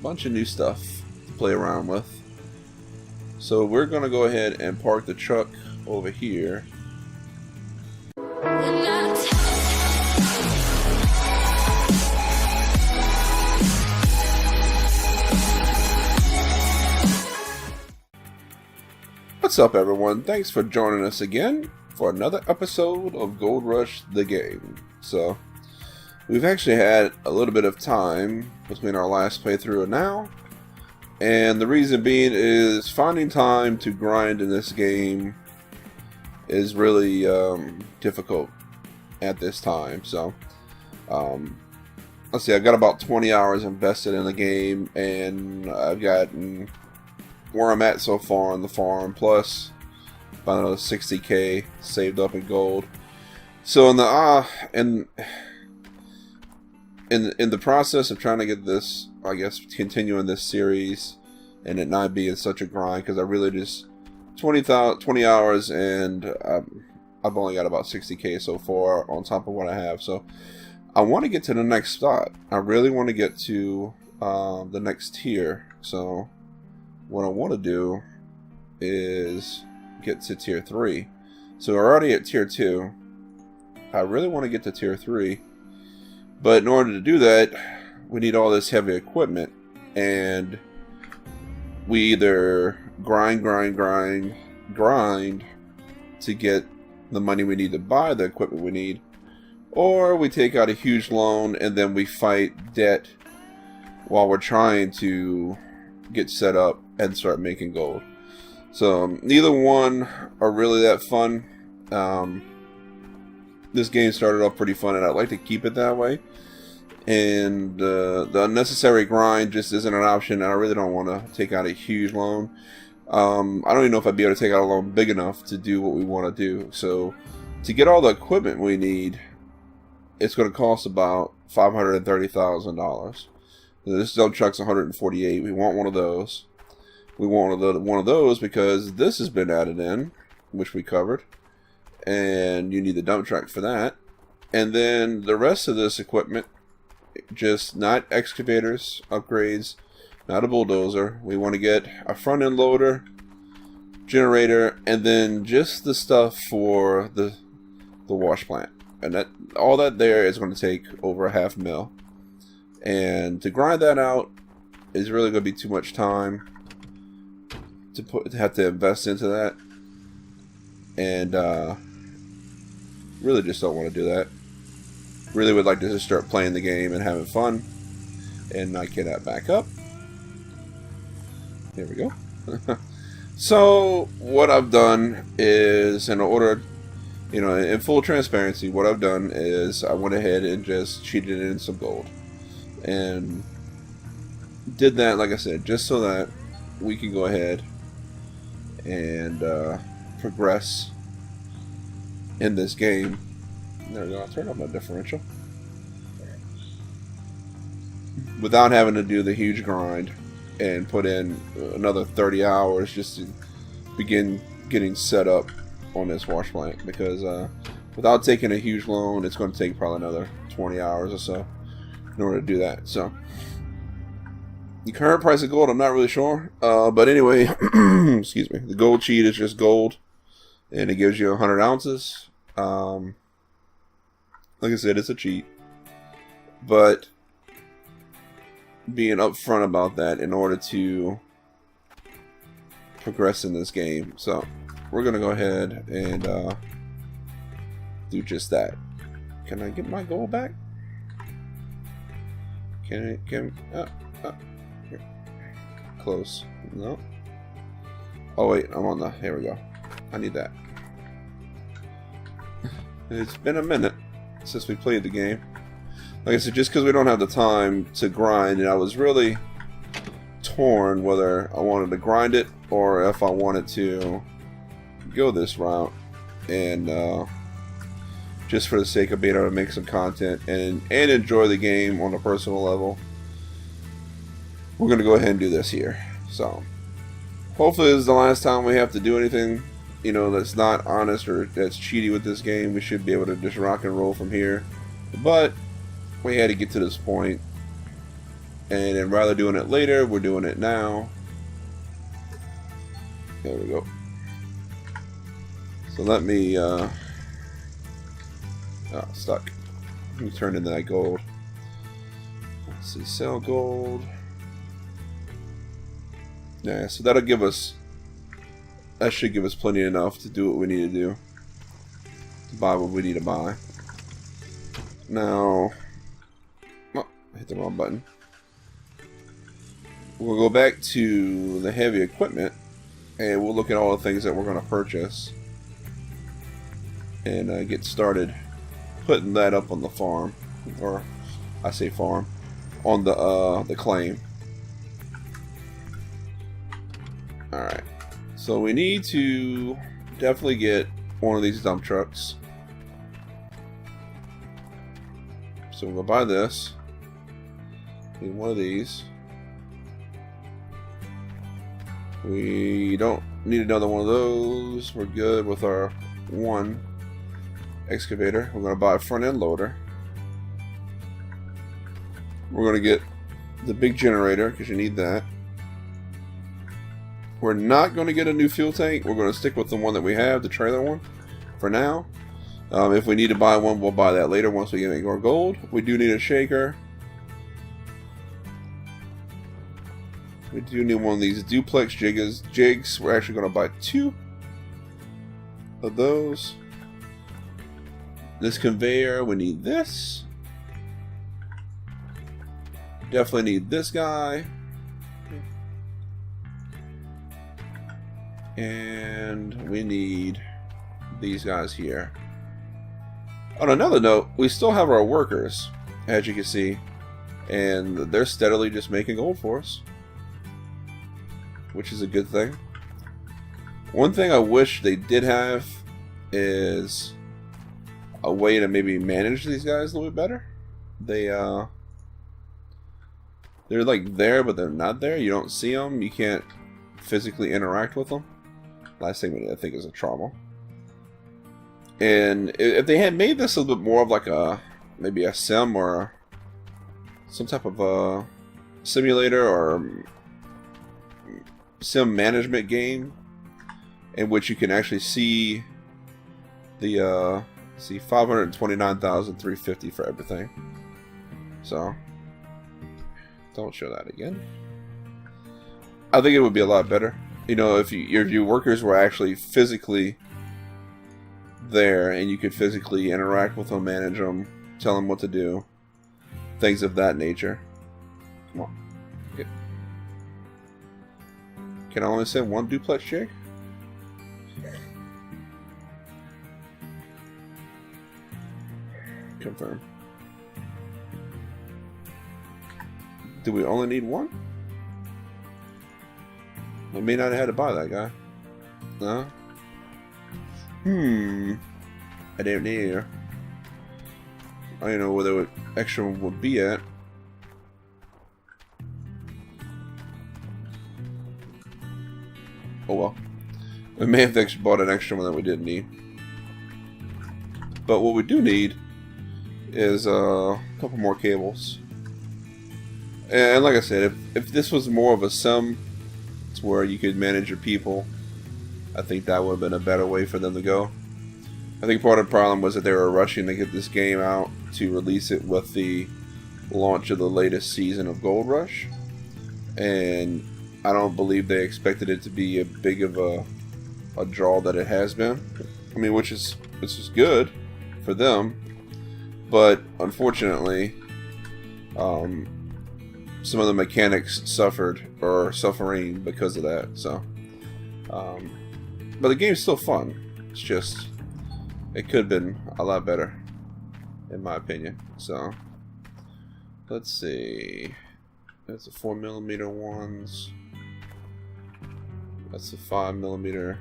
bunch of new stuff to play around with. So we're going to go ahead and park the truck over here. What's up, everyone? Thanks for joining us again for another episode of Gold Rush the Game. So, we've actually had a little bit of time between our last playthrough and now. And the reason being is finding time to grind in this game is really difficult at this time. So, let's see, I've got about 20 hours invested in the game, and I've gotten where I'm at so far on the farm, plus about another 60k saved up in gold. So in the process of trying to get this, I guess, continuing this series and it not being such a grind, because I really just 20 hours and I've only got about 60k so far on top of what I have. So I want to get to the next spot. I really want to get to the next tier. So what I want to do is get to tier 3. So we're already at tier 2. I really want to get to tier 3. But in order to do that, we need all this heavy equipment. And we either grind to get the money we need to buy the equipment we need. Or we take out a huge loan and then we fight debt while we're trying to get set up and start making gold. So neither one are really that fun. This game started off pretty fun and I'd like to keep it that way. And the unnecessary grind just isn't an option, and I really don't want to take out a huge loan. I don't even know if I'd be able to take out a loan big enough to do what we want to do. So to get all the equipment we need, it's going to cost about $530,000. This dump truck's 148. We want one of those. We want one of those because this has been added in, which we covered. And you need the dump truck for that. And then the rest of this equipment, just not excavators, upgrades, not a bulldozer. We want to get a front end loader, generator, and then just the stuff for the wash plant. And that all that there is going to take over $500,000. And to grind that out is really going to be too much time to have to invest into that. And really just don't want to do that. Really would like to just start playing the game and having fun. And I cannot back up. There we go. So what I've done is, in order, in full transparency, what I've done is I went ahead and just cheated in some gold. And did that, like I said, just so that we can go ahead and progress in this game. There we go. I'll turn off my differential without having to do the huge grind and put in another 30 hours just to begin getting set up on this wash plant, because without taking a huge loan, it's going to take probably another 20 hours or so in order to do that. So the current price of gold, I'm not really sure, but anyway, excuse me, the gold cheat is just gold, and it gives you 100 ounces. Like I said, it's a cheat, but being upfront about that in order to progress in this game. So we're gonna go ahead and do just that. Can I get my gold back? Can here. Close. No. Oh wait, I'm on the. Here we go. I need that. It's been a minute since we played the game. Like I said, just because we don't have the time to grind, and I was really torn whether I wanted to grind it or if I wanted to go this route and just for the sake of being able to make some content and enjoy the game on a personal level. We're going to go ahead and do this here. So hopefully this is the last time we have to do anything, that's not honest or that's cheaty with this game. We should be able to just rock and roll from here. But we had to get to this point And then rather doing it later, we're doing it now. There we go. So let me, stuck. Let me turn into that gold. Let's see, sell gold. Yeah, so that'll give us, that should give us plenty enough to do what we need to do. To buy what we need to buy. Now, oh, I hit the wrong button. We'll go back to the heavy equipment and we'll look at all the things that we're going to purchase and get started putting that up on the farm, or I say farm, on the claim. Alright, so we need to definitely get one of these dump trucks. So we'll buy this. Need one of these. We don't need another one of those. We're good with our one excavator. We're going to buy a front end loader. We're going to get the big generator because you need that. We're not going to get a new fuel tank. We're going to stick with the one that we have, the trailer one, for now. If we need to buy one, we'll buy that later once we get our gold. We do need a shaker. We do need one of these duplex jigs. We're actually going to buy 2 of those. This conveyor, we need this. Definitely need this guy. And we need these guys here. On another note, we still have our workers, as you can see, and they're steadily just making gold for us, which is a good thing. One thing I wish they did have is a way to maybe manage these guys a little bit better. They're like there, but they're not there. You don't see them. You can't physically interact with them. Last thing we need, I think, is a trommel. And if they had made this a little bit more of like a, maybe a sim or some type of a simulator or sim management game in which you can actually see the, see 529,350 for everything. So, don't show that again. I think it would be a lot better. You know, if your workers were actually physically there and you could physically interact with them, manage them, tell them what to do, things of that nature. Come on. Okay. Can I only send one duplex jig? Confirm. Do we only need one? I may not have had to buy that guy. No? I don't know. I don't know where the extra one would be at. Oh well. We may have actually bought an extra one that we didn't need. But what we do need is a couple more cables. And like I said, if this was more of a sim, it's where you could manage your people, I think that would have been a better way for them to go. I think part of the problem was that they were rushing to get this game out to release it with the launch of the latest season of Gold Rush. And I don't believe they expected it to be as big of a draw that it has been. I mean, which is good for them. But unfortunately, some of the mechanics suffered or are suffering because of that. So, but the game's still fun. It's just, it could have been a lot better, in my opinion. So, let's see. That's the 4mm ones. That's the 5mm.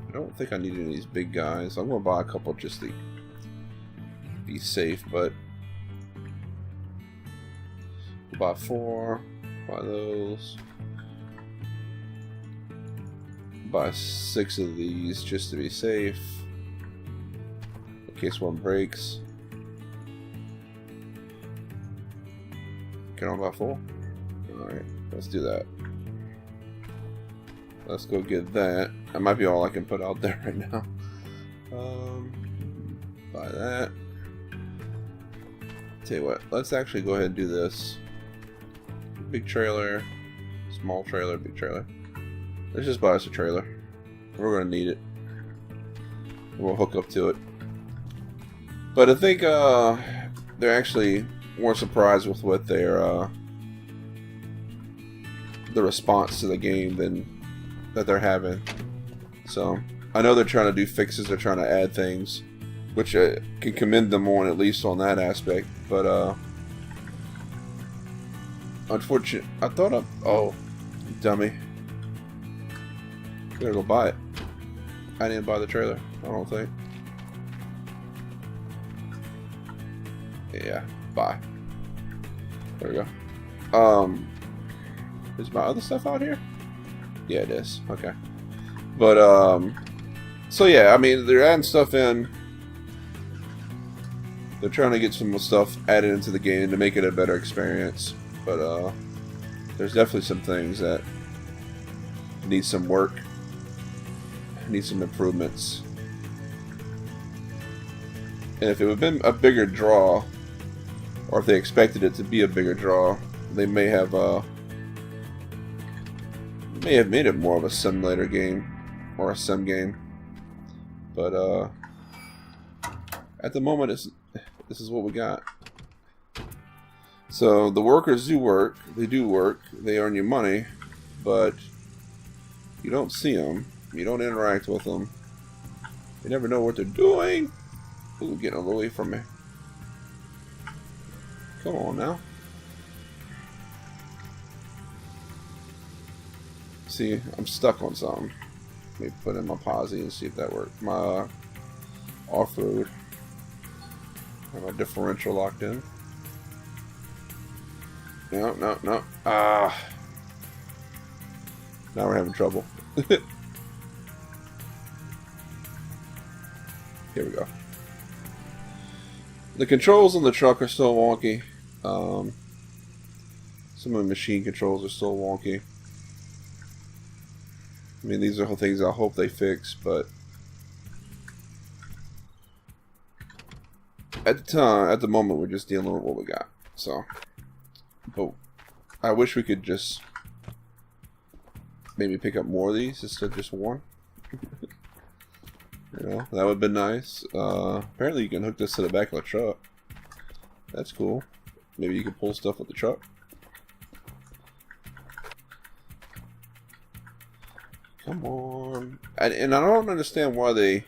I don't think I need any of these big guys. I'm gonna buy a couple just to be safe, but buy 4, buy those, buy 6 of these just to be safe in case one breaks. Can I buy 4? Alright, let's do that. Let's go get that. That might be all I can put out there right now. Buy that. Tell you what, let's actually go ahead and do this. Big trailer, small trailer, big trailer. Let's just buy us a trailer. We're gonna need it. We'll hook up to it. But I think they're actually more surprised with what their the response to the game that they're having. So I know they're trying to do fixes. They're trying to add things, which I can commend them on, at least on that aspect. But unfortunately, I thought oh, dummy. Better go buy it. I didn't buy the trailer, I don't think. Yeah, buy. There we go. Is my other stuff out here? Yeah, it is. Okay. But so yeah, I mean, they're adding stuff in. They're trying to get some stuff added into the game to make it a better experience. But there's definitely some things that need some work. Need some improvements. And if it would have been a bigger draw, or if they expected it to be a bigger draw, they may have made it more of a simulator game or a sim game. But at the moment, this is what we got. So the workers do work. They do work. They earn you money, but you don't see them. You don't interact with them. You never know what they're doing. Ooh, getting a little away from me. Come on now. See, I'm stuck on something. Let me put in my posi and see if that works. My off-road. And my differential locked in. No, no, no. Ah. Now we're having trouble. Here we go. The controls on the truck are still wonky. Some of the machine controls are still wonky. I mean, these are things I hope they fix, but at the moment, we're just dealing with what we got. So, but I wish we could just maybe pick up more of these instead of just one. You know, that would have been nice. Apparently you can hook this to the back of the truck. That's cool. Maybe you can pull stuff with the truck. Come on. And I don't understand why they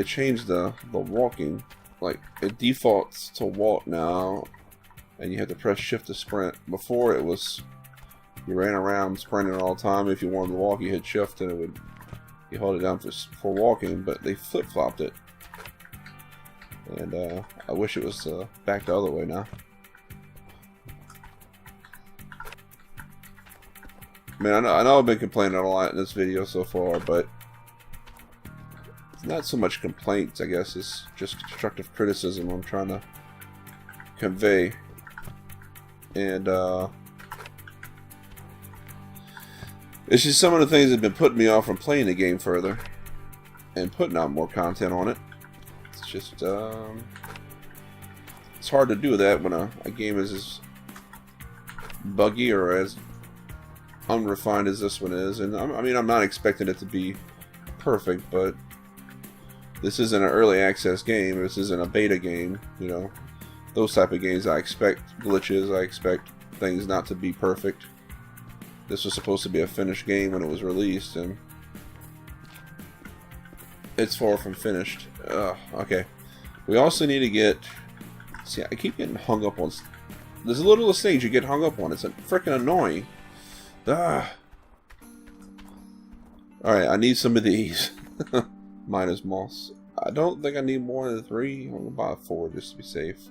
changed the walking. Like, it defaults to walk now, and you have to press shift to sprint. Before it was, you ran around sprinting all the time. If you wanted to walk, you hit shift and it would, you hold it down for walking, but they flip-flopped it. And I wish it was back the other way now. Man, I know I've been complaining a lot in this video so far, but it's not so much complaints, I guess. It's just constructive criticism I'm trying to convey. And it's just some of the things that have been putting me off from playing the game further and putting out more content on it. It's just it's hard to do that when a game is as buggy or as unrefined as this one is. And I mean, I'm not expecting it to be perfect, but this isn't an early access game. This isn't a beta game. You know, those type of games, I expect glitches. I expect things not to be perfect. This was supposed to be a finished game when it was released, and it's far from finished. Okay. We also need to get... See, I keep getting hung up on... There's the littlest things you get hung up on. It's freaking annoying. Alright, I need some of these. Minus moss. I don't think I need more than 3. I'm going to buy 4 just to be safe.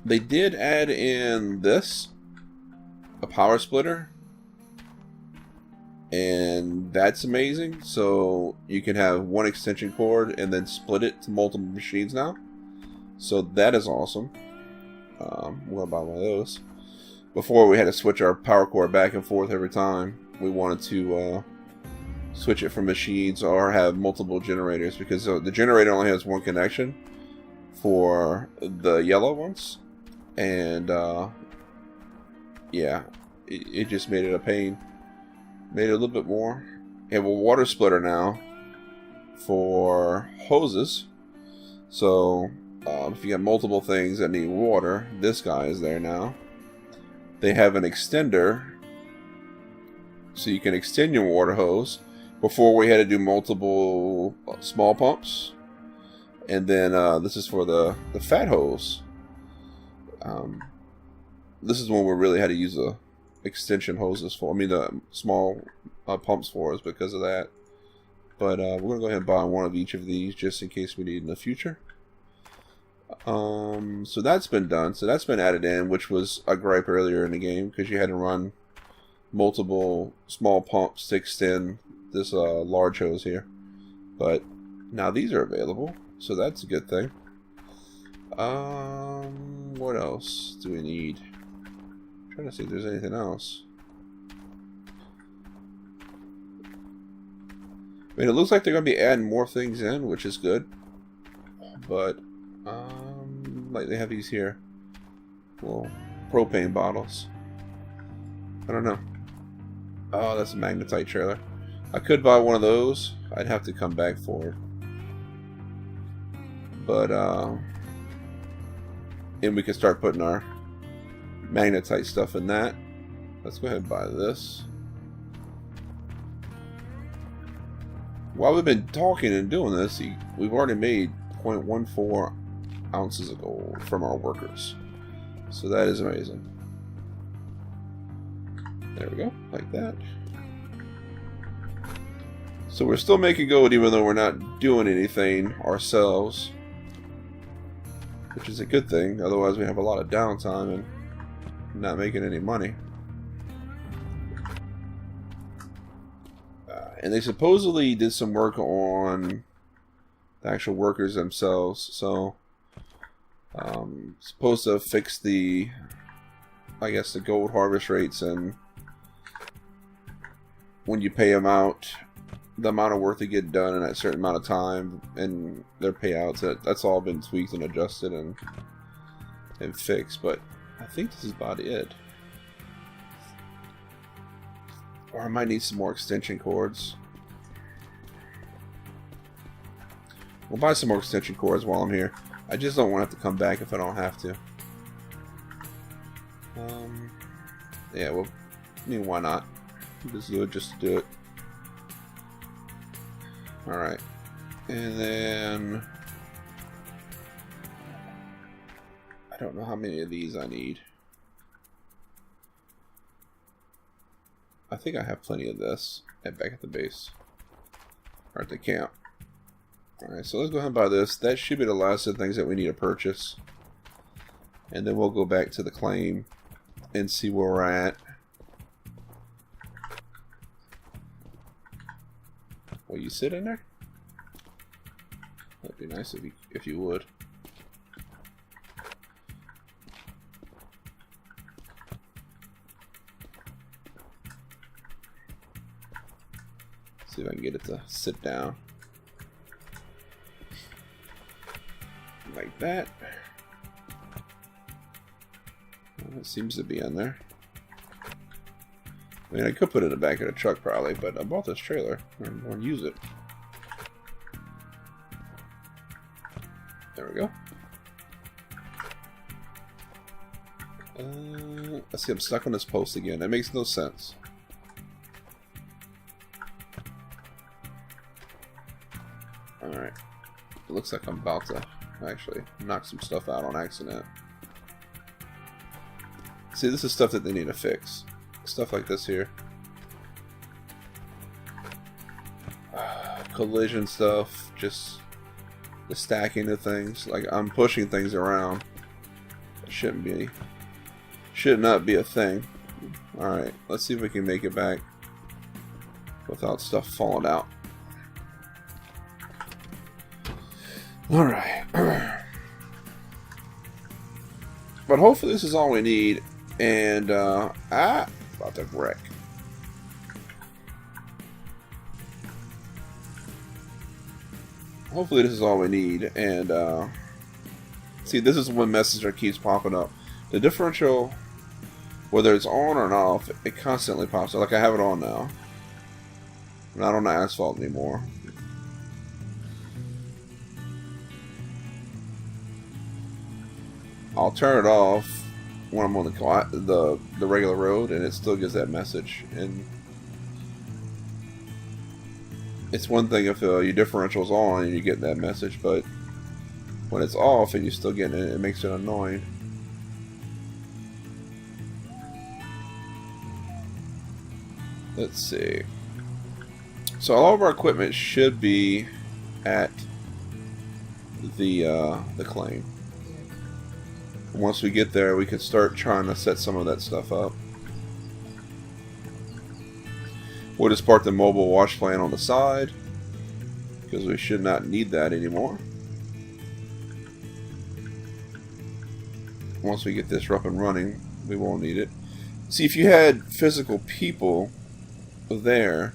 They did add in this. A power splitter. And that's amazing. So you can have one extension cord and then split it to multiple machines now. So that is awesome. We'll buy one of those. Before, we had to switch our power cord back and forth every time we wanted to switch it from machines or have multiple generators, because the generator only has one connection for the yellow ones, and yeah, it just made it a pain. Made it a little bit more. We have a water splitter now for hoses, so if you got multiple things that need water, this guy is there now. They have an extender, so you can extend your water hose. Before, we had to do multiple small pumps, and then this is for the fat hose. This is one we really had to use the extension hoses for. I mean, the small pumps for us because of that. But we're gonna go ahead and buy one of each of these just in case we need in the future. So that's been done. So that's been added in, which was a gripe earlier in the game because you had to run multiple small pumps to extend this large hose here. But now these are available, so that's a good thing. What else do we need? I'm trying to see if there's anything else. I mean, it looks like they're going to be adding more things in, which is good. But like they have these here, little propane bottles. I don't know. Oh, that's a magnetite trailer. I could buy one of those. I'd have to come back for it. But and we can start putting our magnetite stuff in that. Let's go ahead and buy this. While we've been talking and doing this, we've already made 0.14 ounces of gold from our workers. So that is amazing. There we go, like that. So we're still making gold even though we're not doing anything ourselves, which is a good thing. Otherwise we have a lot of downtime and not making any money. And they supposedly did some work on the actual workers themselves. So supposed to fix the, I guess, the gold harvest rates, and when you pay them out, the amount of work they get done in a certain amount of time, and their payouts. That's all been tweaked and adjusted and fixed. But I think this is about it. Or I might need some more extension cords. We'll buy some more extension cords while I'm here. I just don't want to have to come back if I don't have to. Yeah, well, I mean, why not? Just do it just to do it. Alright. And then I don't know how many of these I need. I think I have plenty of this back at the base. Or at the camp. Alright, so let's go ahead and buy this. That should be the last of the things that we need to purchase. And then we'll go back to the claim and see where we're at. Will you sit in there? That'd be nice if you would. See if I can get it to sit down. Like that. Well, it seems to be in there. I mean, I could put it in the back of the truck probably, but I bought this trailer. I'm going to use it. There we go. I see I'm stuck on this post again. That makes no sense. Alright. It looks like I'm about to actually knock some stuff out on accident. See, this is stuff that they need to fix. Stuff like this here. Collision stuff. Just the stacking of things. Like, I'm pushing things around. It should not be a thing. Alright, let's see if we can make it back. without stuff falling out. Alright. But hopefully this is all we need. And, about to wreck. Hopefully this is all we need. And, see, this is one message that keeps popping up. The differential, whether it's on or off, it constantly pops up. Like I have it on now. I'm not on the asphalt anymore. I'll turn it off when I'm on the regular road, and it still gives that message. And it's one thing if your differential's on and you get that message, but when it's off and you're still getting it, it makes it annoying. Let's see. So all of our equipment should be at the claim. Once we get there, we can start trying to set some of that stuff up. We'll just park the mobile wash plant on the side, because we should not need that anymore. Once we get this up and running, we won't need it. See, if you had physical people there,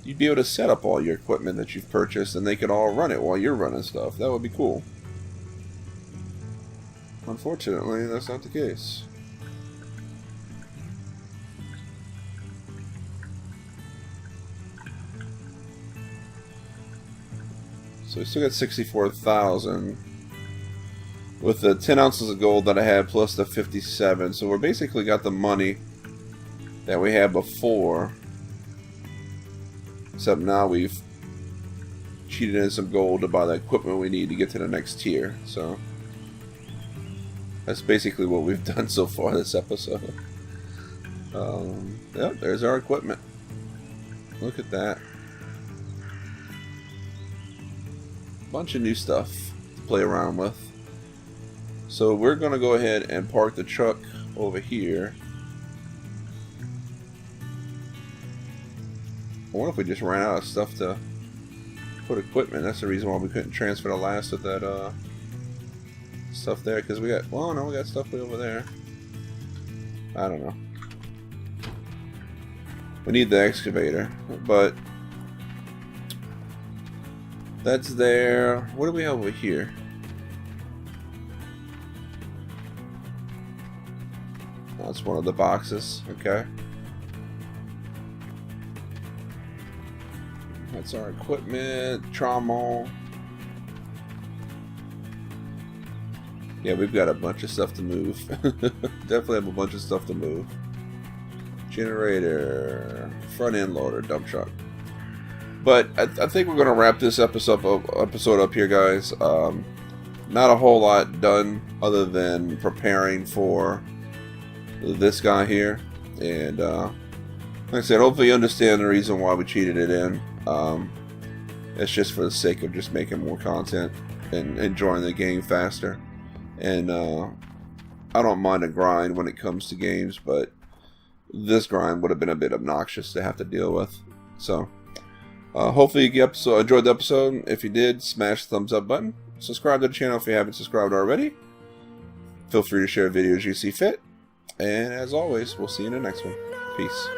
you'd be able to set up all your equipment that you've purchased, and they could all run it while you're running stuff. That would be cool. Unfortunately, that's not the case. So we still got 64,000 with the 10 ounces of gold that I had plus the 57. So we're basically got the money that we had before, except now we've cheated in some gold to buy the equipment we need to get to the next tier. So that's basically what we've done so far this episode. Yep, there's our equipment. Look at that. Bunch of new stuff to play around with. So we're going to go ahead and park the truck over here. I wonder if we just ran out of stuff to put equipment. That's the reason why we couldn't transfer the last of that stuff there, because we got, well, no, we got stuff way over there. I don't know. We need the excavator, but that's there. What do we have over here? That's one of the boxes. Okay. That's our equipment. Trommel. Yeah, we've got a bunch of stuff to move. Definitely have a bunch of stuff to move. Generator, front end loader, dump truck. But I think we're going to wrap this episode up here, guys. Not a whole lot done other than preparing for this guy here. And like I said, hopefully you understand the reason why we cheated it in. It's just for the sake of just making more content and enjoying the game faster. And I don't mind a grind when it comes to games, but this grind would have been a bit obnoxious to have to deal with. So hopefully you enjoyed the episode. If you did, smash the thumbs up button. Subscribe to the channel if you haven't subscribed already. Feel free to share videos you see fit. And as always, we'll see you in the next one. Peace.